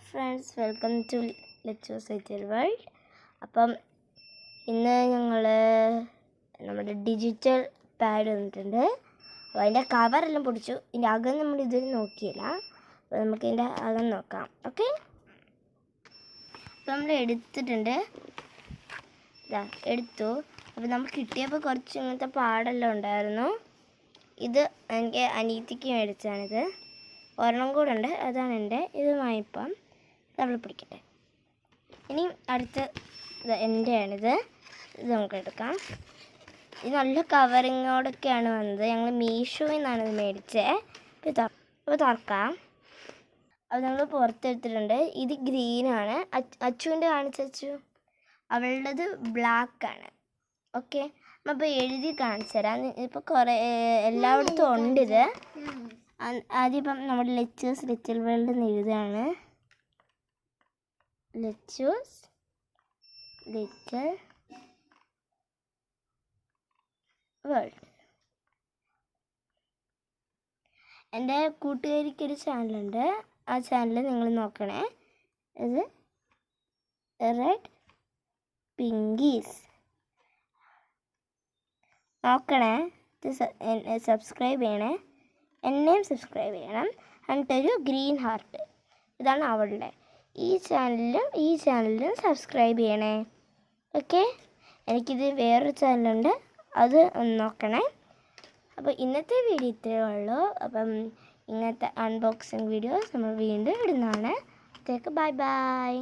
Friends, welcome to let's സൈറ്റിൽ world. അപ്പം ഇന്ന് ഞങ്ങൾ നമ്മുടെ ഡിജിറ്റൽ പാഡ് വന്നിട്ടുണ്ട്. അപ്പോൾ അതിൻ്റെ കവറെല്ലാം പൊടിച്ചു. ഇതിൻ്റെ അകം നമ്മൾ ഇതിൽ നോക്കിയില്ല. അപ്പോൾ നമുക്ക് ഇതിൻ്റെ അകം നോക്കാം. ഓക്കെ, അപ്പോൾ നമ്മൾ എടുത്തിട്ടുണ്ട്. എടുത്തു. അപ്പോൾ നമുക്ക് കിട്ടിയപ്പോൾ കുറച്ച് ഇങ്ങനത്തെ പാടെല്ലാം ഉണ്ടായിരുന്നു. ഇത് എനിക്ക് അനീതിക്ക് മേടിച്ചാണിത്. ഒരെണ്ണം കൂടെ ഉണ്ട്, അതാണ് എൻ്റെ. ഇത് വാങ്ങിപ്പം നമ്മൾ പിടിക്കട്ടെ. ഇനി അടുത്ത എൻ്റെയാണിത്. ഇത് നമുക്ക് എടുക്കാം. ഇത് നല്ല കവറിങ്ങോടൊക്കെയാണ് വന്നത്. ഞങ്ങൾ മീഷോയിൽ നിന്നാണ് ഇത് മേടിച്ചത്. അപ്പോൾ തുറക്കാം. അത് നമ്മൾ പുറത്തെടുത്തിട്ടുണ്ട്. ഇത് ഗ്രീനാണ്. അച്ചുവിൻ്റെ കാണിച്ചു. അവളുടേത് ബ്ലാക്കാണ്. ഓക്കെ, അപ്പോൾ എഴുതി കാണിച്ചു തരാം. ഇപ്പോൾ കുറേ എല്ലായിടത്തും ഉണ്ട് ഇത്. ആദ്യം ഇപ്പം നമ്മുടെ ലെറ്റ്സ് ലിറ്റിൽ വേൾഡ് എന്ന് എഴുതുകയാണ്. Let's little world. എൻ്റെ കൂട്ടുകാരിക്കൊരു ചാനലുണ്ട്. ആ ചാനൽ നിങ്ങൾ നോക്കണേ. ഇത് റെഡ് പിങ്കീസ് നോക്കണേ. സബ്സ്ക്രൈബ് ചെയ്യണേ. എന്നെയും സബ്സ്ക്രൈബ് ചെയ്യണം. എന്നിട്ടൊരു ഗ്രീൻ ഹാർട്ട്, ഇതാണ് അവളുടെ. ഈ ചാനലിലും സബ്സ്ക്രൈബ് ചെയ്യണേ. ഓക്കെ, എനിക്കിത് വേറൊരു ചാനലുണ്ട്, അത് ഒന്ന് നോക്കണേ. അപ്പോൾ ഇന്നത്തെ വീഡിയോ ഇത്രയേ ഉള്ളൂ. അപ്പം ഇങ്ങനത്തെ അൺബോക്സിങ് വീഡിയോസ് നമ്മൾ വീണ്ടും ഇടുന്നതാണ്. Bye bye.